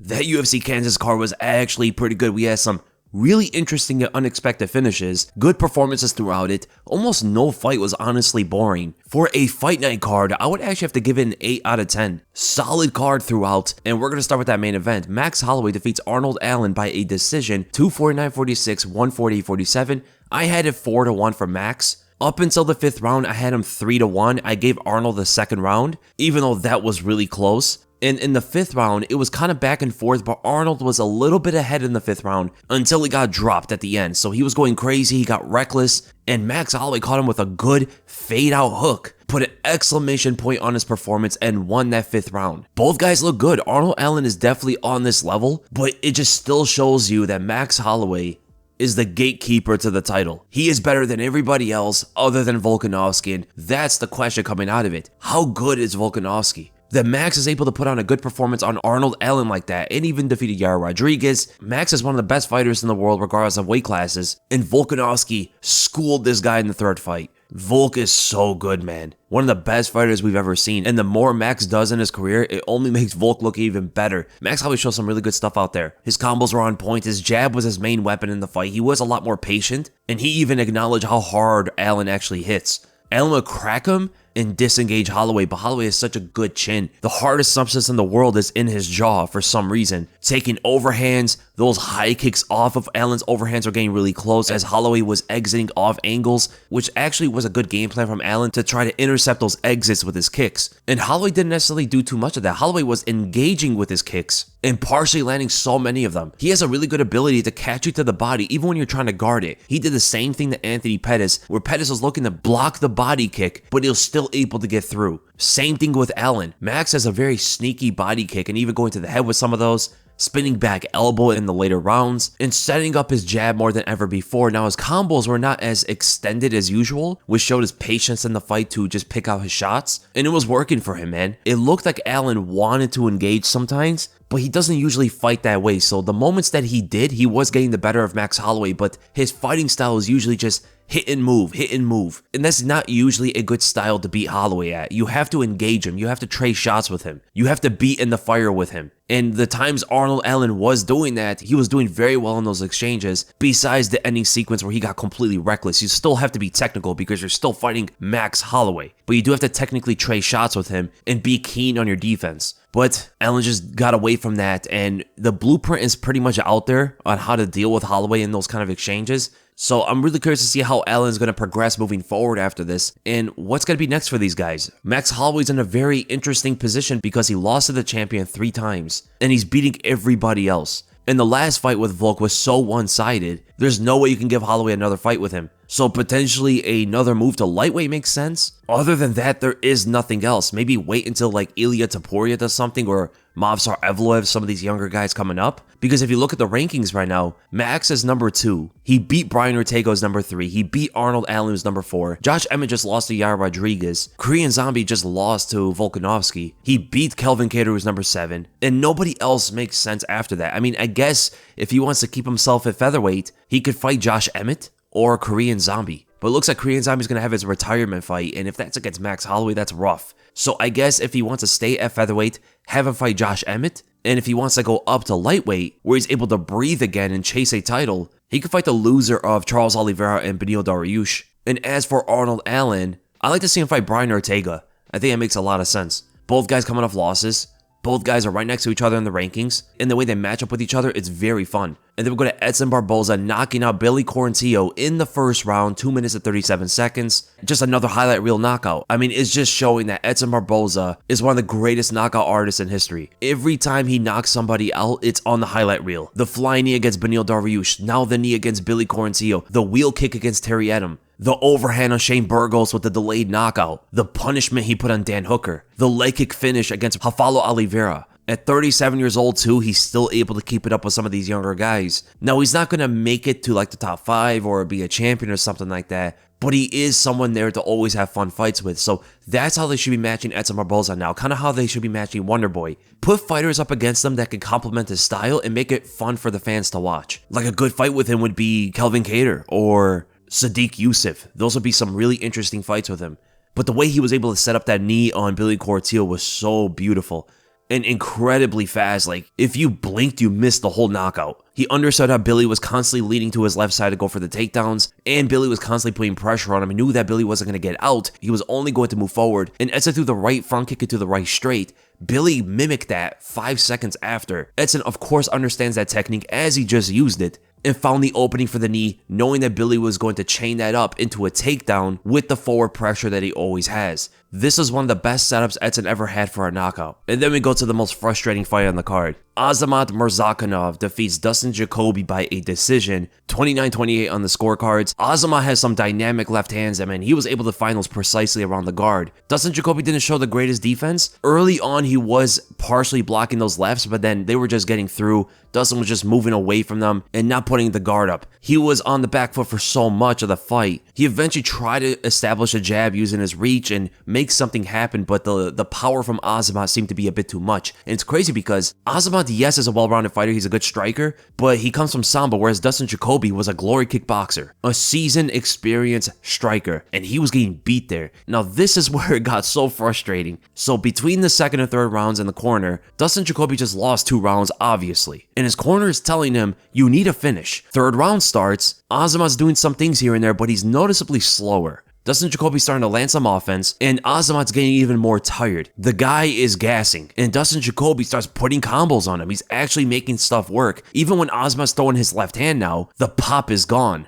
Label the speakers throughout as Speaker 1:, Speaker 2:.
Speaker 1: That UFC Kansas card was actually pretty good. We had some really interesting and unexpected finishes, good performances throughout it. Almost no fight was honestly boring. For a Fight Night card, I would actually have to give it an 8 out of 10. Solid card throughout, and we're going to start with that main event. Max Holloway defeats Arnold Allen by a decision, 249-46, 148-47. I had it 4-1 for Max. Up until the 5th round, I had him 3-1. I gave Arnold the 2nd round, even though that was really close. And in the 5th round, it was kind of back and forth, but Arnold was a little bit ahead in the 5th round until he got dropped at the end. So he was going crazy, he got reckless, and Max Holloway caught him with a good fade-out hook, put an exclamation point on his performance, and won that 5th round. Both guys look good. Arnold Allen is definitely on this level, but it just still shows you that Max Holloway is the gatekeeper to the title. He is better than everybody else other than Volkanovski, and that's the question coming out of it. How good is Volkanovski? That Max is able to put on a good performance on Arnold Allen like that and even defeated Yair Rodriguez. Max is one of the best fighters in the world regardless of weight classes, and Volkanovski schooled this guy in the 3rd fight. Volk is so good, man. One of the best fighters we've ever seen, and the more Max does in his career, it only makes Volk look even better. Max always shows some really good stuff out there. His combos were on point, his jab was his main weapon in the fight. He was a lot more patient, and he even acknowledged how hard Allen actually hits. Allen would crack him and disengage Holloway, but Holloway has such a good chin. The hardest substance in the world is in his jaw for some reason. Taking overhands, those high kicks off of Allen's overhands are getting really close as Holloway was exiting off angles, which actually was a good game plan from Allen to try to intercept those exits with his kicks. And Holloway didn't necessarily do too much of that. Holloway was engaging with his kicks and partially landing so many of them. He has a really good ability to catch you to the body even when you're trying to guard it. He did the same thing to Anthony Pettis, where Pettis was looking to block the body kick, but he was still able to get through. Same thing with Allen. Max has a very sneaky body kick and even going to the head with some of those, spinning back elbow in the later rounds, and setting up his jab more than ever before. Now his combos were not as extended as usual, which showed his patience in the fight to just pick out his shots, and it was working for him, man. It looked like Allen wanted to engage sometimes, but he doesn't usually fight that way, so the moments that he did, he was getting the better of Max Holloway, but his fighting style is usually just hit and move, and that's not usually a good style to beat Holloway at. You have to engage him, you have to trade shots with him, you have to beat in the fire with him. And the times Arnold Allen was doing that, he was doing very well in those exchanges, besides the ending sequence where he got completely reckless. You still have to be technical because you're still fighting Max Holloway, but you do have to technically trade shots with him and be keen on your defense. But Allen just got away from that, and the blueprint is pretty much out there on how to deal with Holloway in those kind of exchanges. So I'm really curious to see how Allen's going to progress moving forward after this and what's going to be next for these guys. Max Holloway's in a very interesting position because he lost to the champion 3 times and he's beating everybody else. And the last fight with Volk was so one-sided, there's no way you can give Holloway another fight with him. So potentially another move to lightweight makes sense. Other than that, there is nothing else. Maybe wait until like Ilya Topuria does something or Movsar Evloev, some of these younger guys coming up. Because if you look at the rankings right now, Max is number 2. He beat Brian Ortega as number 3. He beat Arnold Allen as number 4. Josh Emmett just lost to Yair Rodriguez. Korean Zombie just lost to Volkanovski. He beat Kelvin Kattar, who's number 7. And nobody else makes sense after that. I mean, I guess if he wants to keep himself at featherweight, he could fight Josh Emmett or Korean Zombie. But it looks like Korean Zombie's going to have his retirement fight, and if that's against Max Holloway, that's rough. So I guess if he wants to stay at featherweight, have him fight Josh Emmett, and if he wants to go up to lightweight, where he's able to breathe again and chase a title, he could fight the loser of Charles Oliveira and Beneil Dariush. And as for Arnold Allen, I like to see him fight Brian Ortega. I think that makes a lot of sense. Both guys coming off losses. Both guys are right next to each other in the rankings, and the way they match up with each other, it's very fun. And then we go to Edson Barboza knocking out Billy Quarantillo in the first round, 2 minutes and 37 seconds. Just another highlight reel knockout. I mean, it's just showing that Edson Barboza is one of the greatest knockout artists in history. Every time he knocks somebody out, it's on the highlight reel. The flying knee against Beneil Dariush, now the knee against Billy Quarantillo, the wheel kick against Terry Edom, the overhand on Shane Burgos with the delayed knockout, the punishment he put on Dan Hooker, the leg kick finish against Rafael Oliveira. At 37 years old too, he's still able to keep it up with some of these younger guys. Now, he's not going to make it to like the top 5 or be a champion or something like that, but he is someone there to always have fun fights with. So that's how they should be matching Edson Barboza now, kind of how they should be matching Wonderboy. Put fighters up against them that can complement his style and make it fun for the fans to watch. Like a good fight with him would be Kelvin Kattar or Sadiq Youssef. Those would be some really interesting fights with him. But the way he was able to set up that knee on Billy Quarantillo was so beautiful. and incredibly fast. Like, if you blinked, you missed the whole knockout. He understood how Billy was constantly leading to his left side to go for the takedowns, and Billy was constantly putting pressure on him. He knew that Billy wasn't going to get out. He was only going to move forward, and Edson threw the right front kick into the right straight. Billy mimicked that 5 seconds after. Edson, of course, understands that technique as he just used it, and found the opening for the knee, knowing that Billy was going to chain that up into a takedown with the forward pressure that he always has. This is one of the best setups Edson ever had for a knockout. And then we go to the most frustrating fight on the card. Azamat Murzakanov defeats Dustin Jacoby by a decision, 29-28 on the scorecards. Azamat has some dynamic left hands, and man, he was able to find those precisely around the guard. Dustin Jacoby didn't show the greatest defense. Early on, he was partially blocking those lefts, but then they were just getting through. Dustin was just moving away from them and not putting the guard up. He was on the back foot for so much of the fight. He eventually tried to establish a jab using his reach and make something happen, but the power from Azamat seemed to be a bit too much. And it's crazy because Azamat, yes, is a well-rounded fighter. He's a good striker, but he comes from Sambo, whereas Dustin Jacoby was a glory kickboxer, a seasoned, experienced striker, and he was getting beat there. Now, this is where it got so frustrating. So between the second and third rounds in the corner, Dustin Jacoby just lost 2 rounds, obviously. And his corner is telling him, you need a finish. Third round starts, Azamat's doing some things here and there, but he's noticeably slower. Dustin Jacoby's starting to land some offense, and Azamat's getting even more tired. The guy is gassing, and Dustin Jacoby starts putting combos on him. He's actually making stuff work. Even when Azamat's throwing his left hand now, the pop is gone.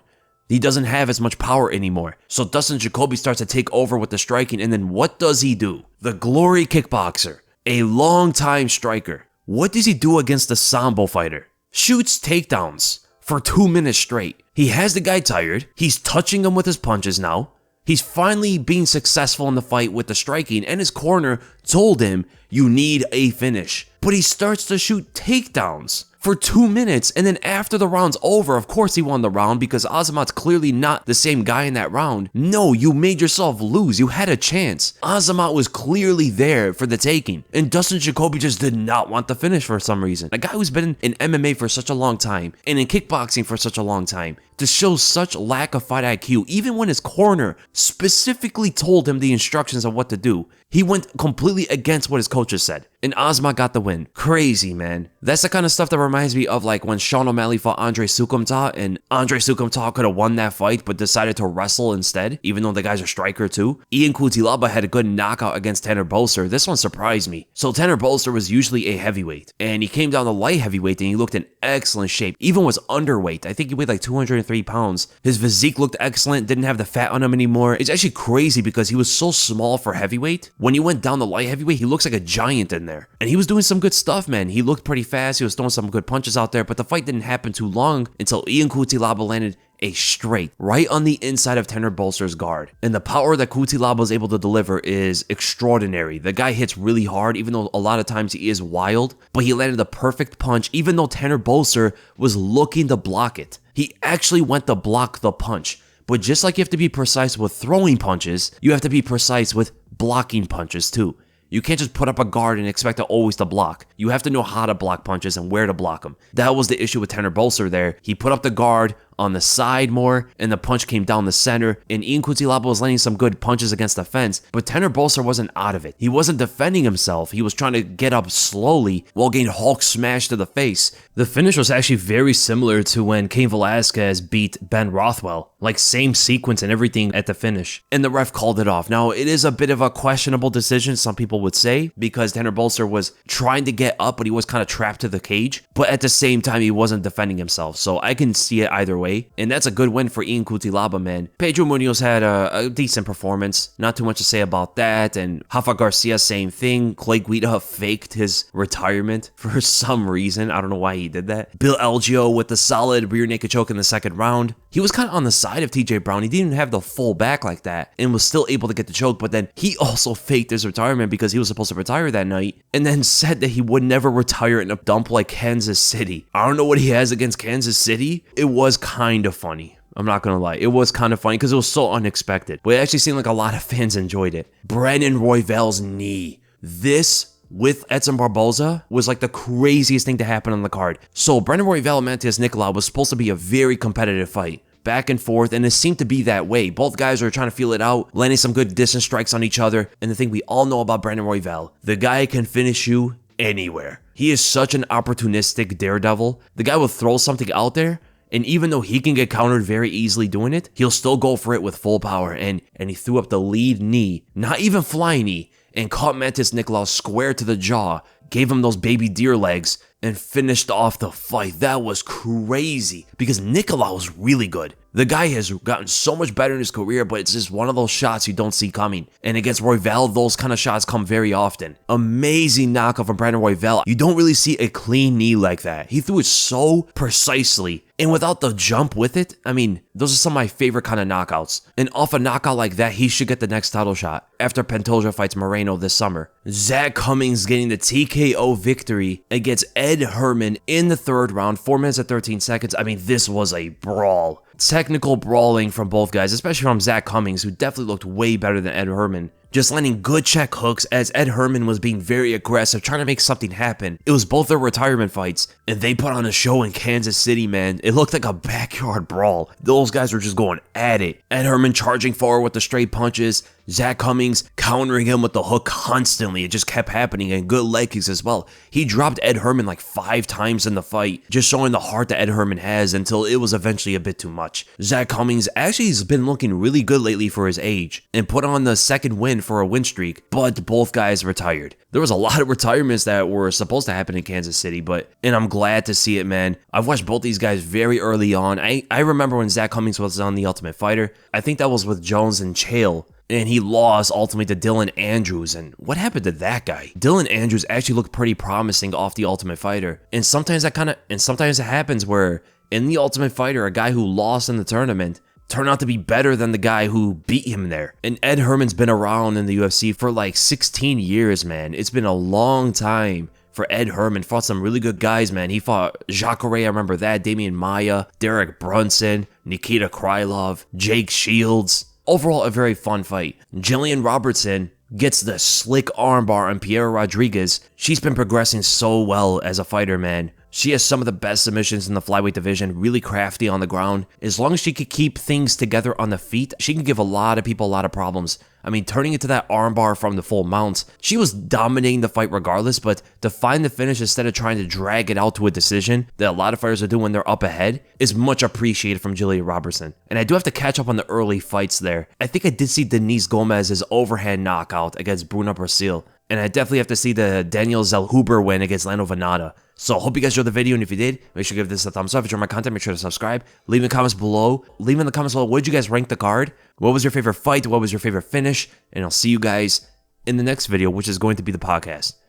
Speaker 1: He doesn't have as much power anymore. So Dustin Jacoby starts to take over with the striking, and then what does he do? The glory kickboxer, a long-time striker. What does he do against the Sambo fighter? Shoots takedowns for 2 minutes straight. He has the guy tired. He's touching him with his punches now. He's finally being successful in the fight with the striking, and his corner told him, you need a finish. But he starts to shoot takedowns for 2 minutes, and then after the round's over, of course he won the round because Azamat's clearly not the same guy in that round. No, you made yourself lose. You had a chance. Azamat was clearly there for the taking, and Dustin Jacoby just did not want the finish for some reason. A guy who's been in MMA for such a long time, and in kickboxing for such a long time, to show such lack of fight IQ, even when his corner specifically told him the instructions of what to do. He went completely against what his coaches said, and Azamat got the win. Crazy, man. That's the kind of stuff that reminds me of like when Sean O'Malley fought Andre Sukumta, and Andre Sukumta could have won that fight, but decided to wrestle instead, even though the guy's a striker too. Ian Cutelaba had a good knockout against Tanner Boser. This one surprised me. So Tanner Boser was usually a heavyweight, and he came down to light heavyweight, and he looked in excellent shape. Even was underweight. I think he weighed like 203 pounds. His physique looked excellent, didn't have the fat on him anymore. It's actually crazy because he was so small for heavyweight. When he went down to light heavyweight, he looks like a giant in there. And he was doing some good stuff, man. He looked pretty fast. He was throwing some good punches out there, but the fight didn't happen too long until Ian Cutelaba landed a straight right on the inside of Tanner Boser's guard. And the power that Cutelaba was able to deliver is extraordinary. The guy hits really hard, even though a lot of times he is wild, but he landed the perfect punch, even though Tanner Boser was looking to block it. He actually went to block the punch. But just like you have to be precise with throwing punches, you have to be precise with blocking punches too. You can't just put up a guard and expect it always to block. You have to know how to block punches and where to block them. That was the issue with Tanner Boser there. He put up the guard on the side more, and the punch came down the center, and Ian Cutelaba was landing some good punches against the fence, but Tanner Boser wasn't out of it. He wasn't defending himself. He was trying to get up slowly while getting Hulk smashed to the face. The finish was actually very similar to when Cain Velasquez beat Ben Rothwell, like same sequence and everything at the finish, and the ref called it off. Now, it is a bit of a questionable decision, some people would say, because Tanner Boser was trying to get up, but he was kind of trapped to the cage, but at the same time, he wasn't defending himself, so I can see it either way. And that's a good win for Ian Cutelaba, man. Pedro Munoz had a decent performance. Not too much to say about that. And Rafa Garcia, same thing. Clay Guida faked his retirement for some reason. I don't know why he did that. Bill Alegeo with the solid rear naked choke in the second round. He was kind of on the side of TJ Brown. He didn't even have the full back like that and was still able to get the choke. But then he also faked his retirement because he was supposed to retire that night and then said that he would never retire in a dump like Kansas City. I don't know what he has against Kansas City. It was kind of funny. I'm not gonna lie. It was kind of funny because it was so unexpected. But it actually seemed like a lot of fans enjoyed it. Brandon Royval's knee. This with Edson Barboza was like the craziest thing to happen on the card. So Brandon Royval and Matheus Nicolau was supposed to be a very competitive fight. Back and forth, and it seemed to be that way. Both guys were trying to feel it out, landing some good distance strikes on each other. And the thing we all know about Brandon Royval, the guy can finish you anywhere. He is such an opportunistic daredevil. The guy will throw something out there, and even though he can get countered very easily doing it, he'll still go for it with full power. And he threw up the lead knee, not even flying knee, and caught Matheus Nicolau square to the jaw, gave him those baby deer legs, and finished off the fight. That was crazy because Nicolau was really good. The guy has gotten so much better in his career, but it's just one of those shots you don't see coming. And against Royval, those kind of shots come very often. Amazing knockout from Brandon Royval. You don't really see a clean knee like that. He threw it so precisely. And without the jump with it, I mean, those are some of my favorite kind of knockouts. And off a knockout like that, he should get the next title shot after Pantoja fights Moreno this summer. Zak Cummings getting the TKO victory against Ed Herman in the third round, 4 minutes and 13 seconds. I mean, this was a brawl. Technical brawling from both guys, especially from Zak Cummings, who definitely looked way better than Ed Herman. Just landing good check hooks as Ed Herman was being very aggressive, trying to make something happen. It was both their retirement fights, and they put on a show in Kansas City, man. It looked like a backyard brawl. Those guys were just going at it. Ed Herman charging forward with the straight punches, Zak Cummings countering him with the hook constantly. It just kept happening, and good leg kicks as well. He dropped Ed Herman like 5 times in the fight, just showing the heart that Ed Herman has until it was eventually a bit too much. Zak Cummings actually has been looking really good lately for his age, and put on the second win for a win streak, but both guys retired. There was a lot of retirements that were supposed to happen in Kansas City, and I'm glad to see it, man. I've watched both these guys very early on. I remember when Zak Cummings was on The Ultimate Fighter. I think that was with Jones and Chael, and he lost ultimately to Dylan Andrews. And what happened to that guy? Dylan Andrews actually looked pretty promising off The Ultimate Fighter. And sometimes it happens where in The Ultimate Fighter, a guy who lost in the tournament turned out to be better than the guy who beat him there. And Ed Herman's been around in the UFC for like 16 years, man. It's been a long time for Ed Herman. Fought some really good guys, man. He fought Jacare, I remember that, Damian Maia, Derek Brunson, Nikita Krylov, Jake Shields. Overall, a very fun fight. Gillian Robertson gets the slick armbar on Piera Rodriguez. She's been progressing so well as a fighter, man. She has some of the best submissions in the flyweight division, really crafty on the ground. As long as she could keep things together on the feet, she can give a lot of people a lot of problems. I mean, turning into that armbar from the full mount, she was dominating the fight regardless, but to find the finish instead of trying to drag it out to a decision that a lot of fighters are doing when they're up ahead is much appreciated from Gillian Robertson. And I do have to catch up on the early fights there. I think I did see Denise Gomez's overhand knockout against Bruna Brasil. And I definitely have to see the Daniel Zellhuber win against Lando Venata. So I hope you guys enjoyed the video, and if you did, make sure to give this a thumbs up. If you enjoyed my content, make sure to subscribe. Leave in the comments below. What did you guys rank the card? What was your favorite fight? What was your favorite finish? And I'll see you guys in the next video, which is going to be the podcast.